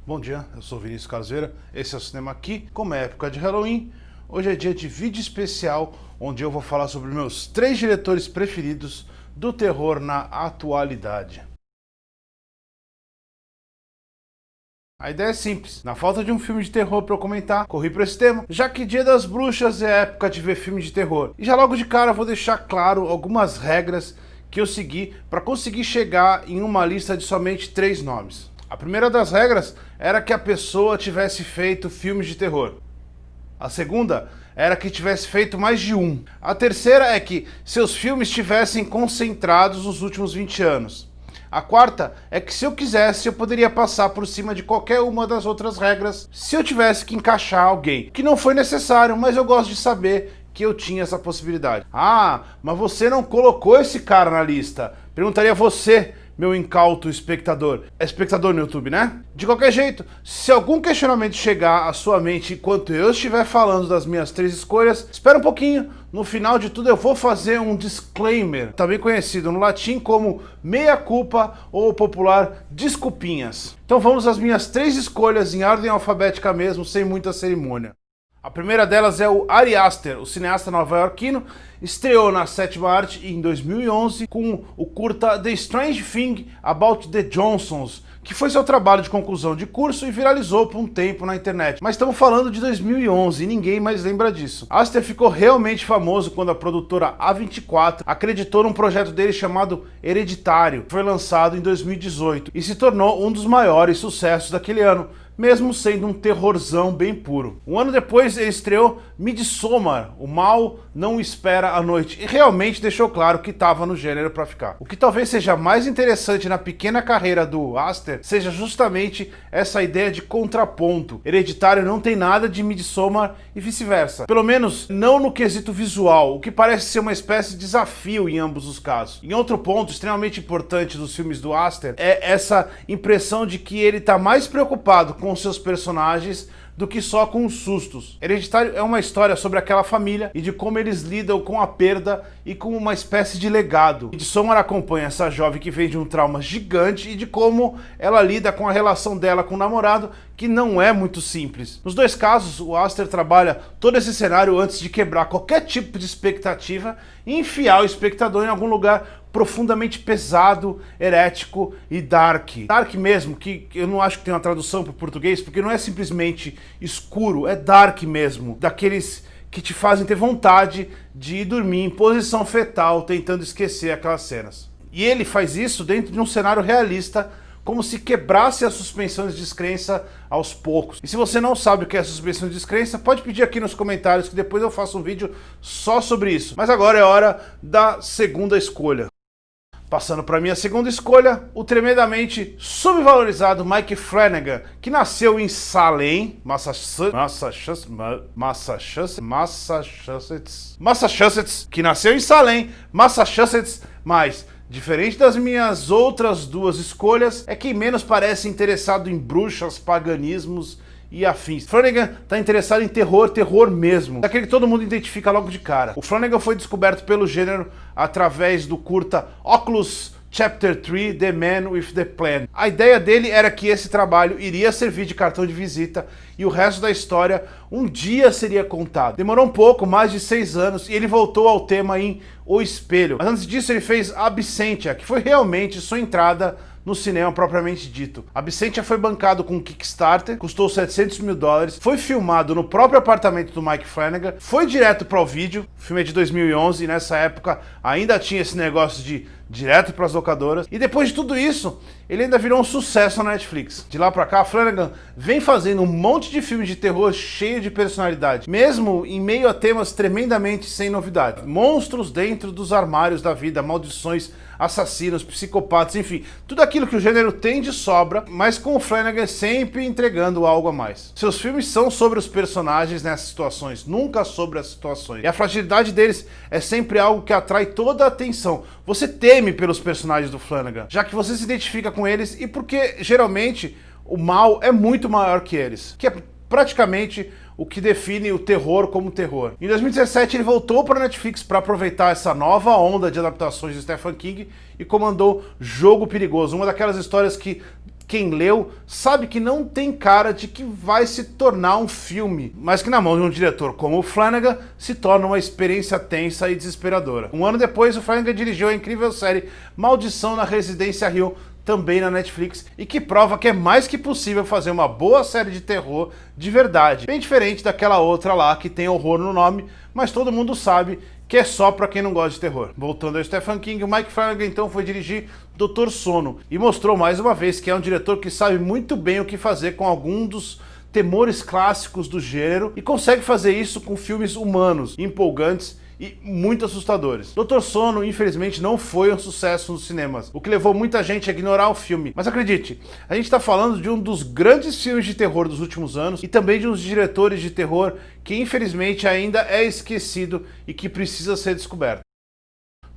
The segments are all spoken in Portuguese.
Bom dia, eu sou Vinícius Caseira, esse é o Cinema Aqui. Como é época de Halloween, hoje é dia de vídeo especial, onde eu vou falar sobre meus 3 diretores preferidos do terror na atualidade. A ideia é simples, na falta de um filme de terror para eu comentar, corri para esse tema, já que Dia das Bruxas é época de ver filme de terror. E já logo de cara eu vou deixar claro algumas regras que eu segui para conseguir chegar em uma lista de somente 3 nomes. A primeira das regras era que a pessoa tivesse feito filmes de terror. A segunda era que tivesse feito mais de um. A terceira é que seus filmes estivessem concentrados nos últimos 20 anos. A quarta é que se eu quisesse, eu poderia passar por cima de qualquer uma das outras regras se eu tivesse que encaixar alguém. Que não foi necessário, mas eu gosto de saber que eu tinha essa possibilidade. Ah, mas você não colocou esse cara na lista. Perguntaria você, meu incauto espectador. É espectador no YouTube, né? De qualquer jeito, se algum questionamento chegar à sua mente enquanto eu estiver falando das minhas 3 escolhas, espera um pouquinho. No final de tudo eu vou fazer um disclaimer, também conhecido no latim como meia culpa ou popular desculpinhas. Então vamos às minhas 3 escolhas em ordem alfabética mesmo, sem muita cerimônia. A primeira delas é o Ari Aster, o cineasta nova-iorquino, estreou na 7ª Arte em 2011 com o curta The Strange Thing About the Johnsons, que foi seu trabalho de conclusão de curso e viralizou por um tempo na internet. Mas estamos falando de 2011 e ninguém mais lembra disso. Aster ficou realmente famoso quando a produtora A24 acreditou num projeto dele chamado Hereditário, que foi lançado em 2018 e se tornou um dos maiores sucessos daquele ano, mesmo sendo um terrorzão bem puro. Um ano depois ele estreou Midsommar, O Mal Não Espera a Noite, e realmente deixou claro que estava no gênero para ficar. O que talvez seja mais interessante na pequena carreira do Aster seja justamente essa ideia de contraponto. Hereditário não tem nada de Midsommar e vice-versa. Pelo menos não no quesito visual, o que parece ser uma espécie de desafio em ambos os casos. Em outro ponto extremamente importante dos filmes do Aster é essa impressão de que ele está mais preocupado com seus personagens do que só com os sustos. Hereditário é uma história sobre aquela família e de como eles lidam com a perda e com uma espécie de legado. Midsommar acompanha essa jovem que vem de um trauma gigante e de como ela lida com a relação dela com o namorado, que não é muito simples. Nos dois casos, o Aster trabalha todo esse cenário antes de quebrar qualquer tipo de expectativa e enfiar o espectador em algum lugar profundamente pesado, herético e dark. Dark mesmo, que eu não acho que tem uma tradução para o português, porque não é simplesmente escuro, é dark mesmo. Daqueles que te fazem ter vontade de ir dormir em posição fetal, tentando esquecer aquelas cenas. E ele faz isso dentro de um cenário realista, como se quebrasse as suspensões de descrença aos poucos. E se você não sabe o que é suspensão de descrença, pode pedir aqui nos comentários que depois eu faço um vídeo só sobre isso. Mas agora é hora da segunda escolha. Passando para minha segunda escolha, o tremendamente subvalorizado Mike Flanagan, que nasceu em Salem, Massachusetts, que nasceu em Salem, Massachusetts, mas diferente das minhas outras 2 escolhas, é quem menos parece interessado em bruxas, paganismos e afins. Flanagan tá interessado em terror mesmo, daquele que todo mundo identifica logo de cara. O Flanagan foi descoberto pelo gênero através do curta Oculus Chapter 3, The Man with the Plan. A ideia dele era que esse trabalho iria servir de cartão de visita e o resto da história um dia seria contado. Demorou um pouco, mais de 6 anos, e ele voltou ao tema em O Espelho. Mas antes disso ele fez Absentia, que foi realmente sua entrada no cinema propriamente dito. Absentia foi bancado com um Kickstarter, custou $700 mil, foi filmado no próprio apartamento do Mike Flanagan, foi direto para o vídeo, o filme é de 2011 e nessa época ainda tinha esse negócio de direto para as locadoras, e depois de tudo isso, ele ainda virou um sucesso na Netflix. De lá pra cá, Flanagan vem fazendo um monte de filmes de terror cheio de personalidade, mesmo em meio a temas tremendamente sem novidade. Monstros dentro dos armários da vida, maldições, assassinos, psicopatas, enfim, tudo aquilo que o gênero tem de sobra, mas com o Flanagan sempre entregando algo a mais. Seus filmes são sobre os personagens nessas situações, nunca sobre as situações. E a fragilidade deles é sempre algo que atrai toda a atenção. Você teme pelos personagens do Flanagan, já que você se identifica com eles e porque geralmente o mal é muito maior que eles, que é praticamente o que define o terror como terror. Em 2017 ele voltou para a Netflix para aproveitar essa nova onda de adaptações de Stephen King e comandou Jogo Perigoso, uma daquelas histórias que quem leu sabe que não tem cara de que vai se tornar um filme, mas que na mão de um diretor como o Flanagan se torna uma experiência tensa e desesperadora. Um ano depois, o Flanagan dirigiu a incrível série Maldição na Residência Hill, também na Netflix, e que prova que é mais que possível fazer uma boa série de terror de verdade, bem diferente daquela outra lá que tem horror no nome, mas todo mundo sabe que é só pra quem não gosta de terror. Voltando ao Stephen King, o Mike Flanagan então foi dirigir Doutor Sono e mostrou mais uma vez que é um diretor que sabe muito bem o que fazer com algum dos temores clássicos do gênero e consegue fazer isso com filmes humanos, empolgantes e muito assustadores. Doutor Sono, infelizmente, não foi um sucesso nos cinemas, o que levou muita gente a ignorar o filme. Mas acredite, a gente está falando de um dos grandes filmes de terror dos últimos anos e também de uns diretores de terror que infelizmente ainda é esquecido e que precisa ser descoberto.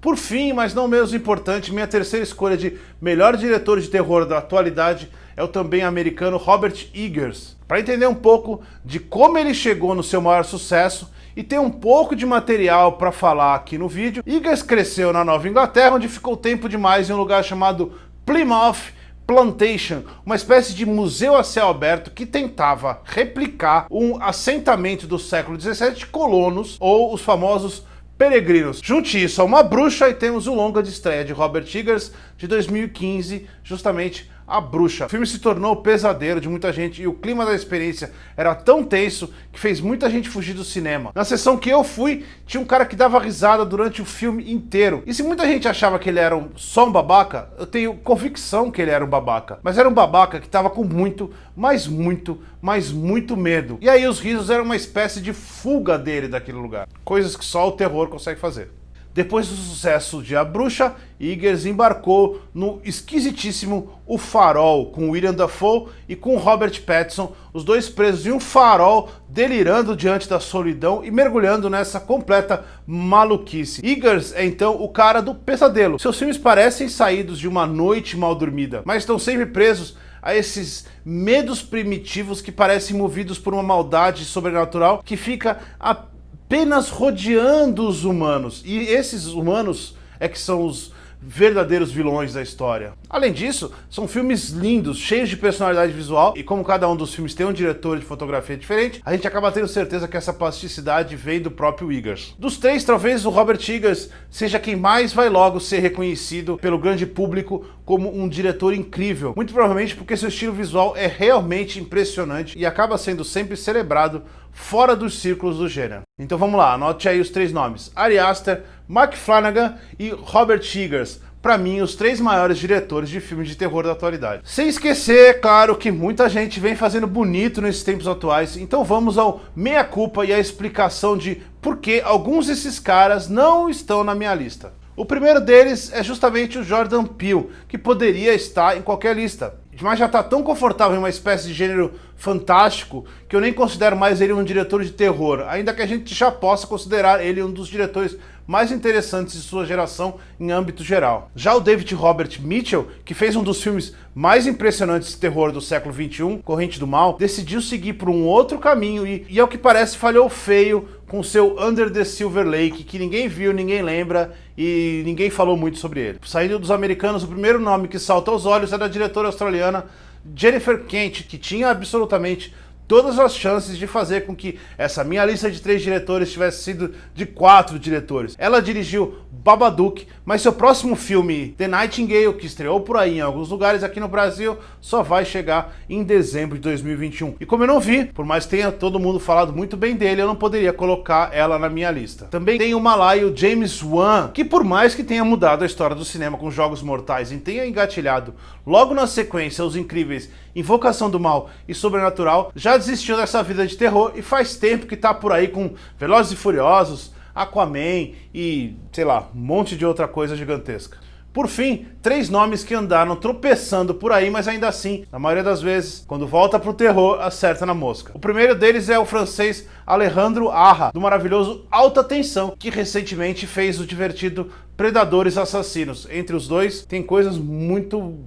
Por fim, mas não menos importante, minha terceira escolha de melhor diretor de terror da atualidade é o também americano Robert Eggers. Para entender um pouco de como ele chegou no seu maior sucesso e ter um pouco de material para falar aqui no vídeo, Eggers cresceu na Nova Inglaterra, onde ficou tempo demais em um lugar chamado Plymouth Plantation, uma espécie de museu a céu aberto que tentava replicar um assentamento do século XVII de colonos, ou os famosos peregrinos. Junte isso a Uma Bruxa e temos o longa de estreia de Robert Eggers de 2015, justamente A Bruxa. O filme se tornou o pesadelo de muita gente e o clima da experiência era tão tenso que fez muita gente fugir do cinema. Na sessão que eu fui, tinha um cara que dava risada durante o filme inteiro. E se muita gente achava que ele era só um babaca, eu tenho convicção que ele era um babaca. Mas era um babaca que tava com muito, mas muito medo. E aí os risos eram uma espécie de fuga dele daquele lugar. Coisas que só o terror consegue fazer. Depois do sucesso de A Bruxa, Eggers embarcou no esquisitíssimo O Farol, com William Dafoe e com Robert Pattinson, os dois presos em um farol, delirando diante da solidão e mergulhando nessa completa maluquice. Eggers é então o cara do pesadelo. Seus filmes parecem saídos de uma noite mal dormida, mas estão sempre presos a esses medos primitivos que parecem movidos por uma maldade sobrenatural que fica apenas rodeando os humanos, e esses humanos é que são os verdadeiros vilões da história. Além disso, são filmes lindos, cheios de personalidade visual, e como cada um dos filmes tem um diretor de fotografia diferente, a gente acaba tendo certeza que essa plasticidade vem do próprio Eggers. Dos três, talvez o Robert Eggers seja quem mais vai logo ser reconhecido pelo grande público como um diretor incrível, muito provavelmente porque seu estilo visual é realmente impressionante e acaba sendo sempre celebrado fora dos círculos do gênero. Então vamos lá, anote aí os três nomes: Ari Aster, Mike Flanagan e Robert Eggers. Para mim, os três maiores diretores de filmes de terror da atualidade. Sem esquecer, é claro, que muita gente vem fazendo bonito nesses tempos atuais, então vamos ao meia-culpa e a explicação de por que alguns desses caras não estão na minha lista. O primeiro deles é justamente o Jordan Peele, que poderia estar em qualquer lista, mas já está tão confortável em uma espécie de gênero fantástico que eu nem considero mais ele um diretor de terror, ainda que a gente já possa considerar ele um dos diretores mais interessantes de sua geração em âmbito geral. Já o David Robert Mitchell, que fez um dos filmes mais impressionantes de terror do século XXI, Corrente do Mal, decidiu seguir por um outro caminho e ao que parece falhou feio com seu Under the Silver Lake, que ninguém viu, ninguém lembra e ninguém falou muito sobre ele. Saindo dos americanos, o primeiro nome que salta aos olhos é da diretora australiana Jennifer Kent, que tinha absolutamente todas as chances de fazer com que essa minha lista de 3 diretores tivesse sido de 4 diretores. Ela dirigiu Babadook, mas seu próximo filme, The Nightingale, que estreou por aí em alguns lugares aqui no Brasil, só vai chegar em dezembro de 2021. E como eu não vi, por mais que tenha todo mundo falado muito bem dele, eu não poderia colocar ela na minha lista. Também tem o malaio James Wan, que por mais que tenha mudado a história do cinema com Jogos Mortais e tenha engatilhado logo na sequência os incríveis Invocação do Mal e Sobrenatural, já desistiu dessa vida de terror e faz tempo que tá por aí com Velozes e Furiosos, Aquaman e, sei lá, um monte de outra coisa gigantesca. Por fim, 3 nomes que andaram tropeçando por aí, mas ainda assim, na maioria das vezes, quando volta pro terror, acerta na mosca. O primeiro deles é o francês Alejandro Arra, do maravilhoso Alta Tensão, que recentemente fez o divertido Predadores Assassinos. Entre os dois, tem coisas muito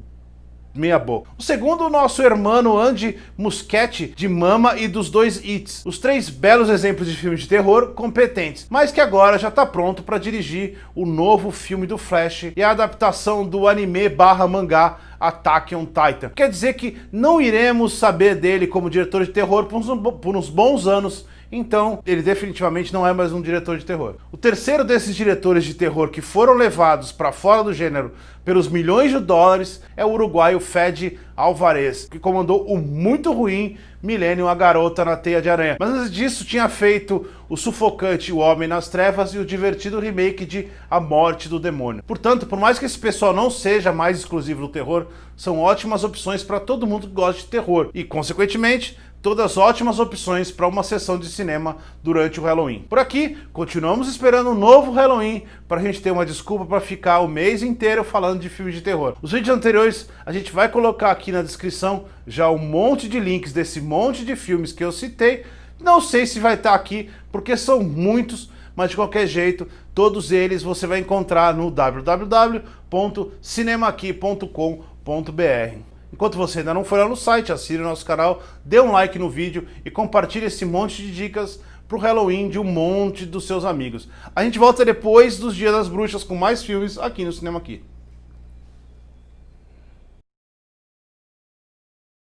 meia boca. O segundo, o nosso hermano Andy Muschietti, de Mama e dos dois It's. Os 3 belos exemplos de filmes de terror competentes, mas que agora já está pronto para dirigir o novo filme do Flash e a adaptação do anime/mangá Attack on Titan. Quer dizer que não iremos saber dele como diretor de terror por uns bons anos. Então, ele definitivamente não é mais um diretor de terror. O terceiro desses diretores de terror que foram levados para fora do gênero pelos milhões de dólares é o uruguaio Fede Alvarez, que comandou o muito ruim Millennium, a Garota na Teia de Aranha. Mas antes disso tinha feito o sufocante O Homem nas Trevas e o divertido remake de A Morte do Demônio. Portanto, por mais que esse pessoal não seja mais exclusivo do terror, são ótimas opções para todo mundo que gosta de terror e, consequentemente, todas ótimas opções para uma sessão de cinema durante o Halloween. Por aqui, continuamos esperando um novo Halloween para a gente ter uma desculpa para ficar o mês inteiro falando de filmes de terror. Os vídeos anteriores a gente vai colocar aqui na descrição já um monte de links desse monte de filmes que eu citei. Não sei se vai estar aqui porque são muitos, mas de qualquer jeito, todos eles você vai encontrar no www.cinemaqui.com.br. Enquanto você ainda não for lá no site, assine o nosso canal, dê um like no vídeo e compartilhe esse monte de dicas pro Halloween de um monte dos seus amigos. A gente volta depois dos Dias das Bruxas com mais filmes aqui no Cinema Aqui.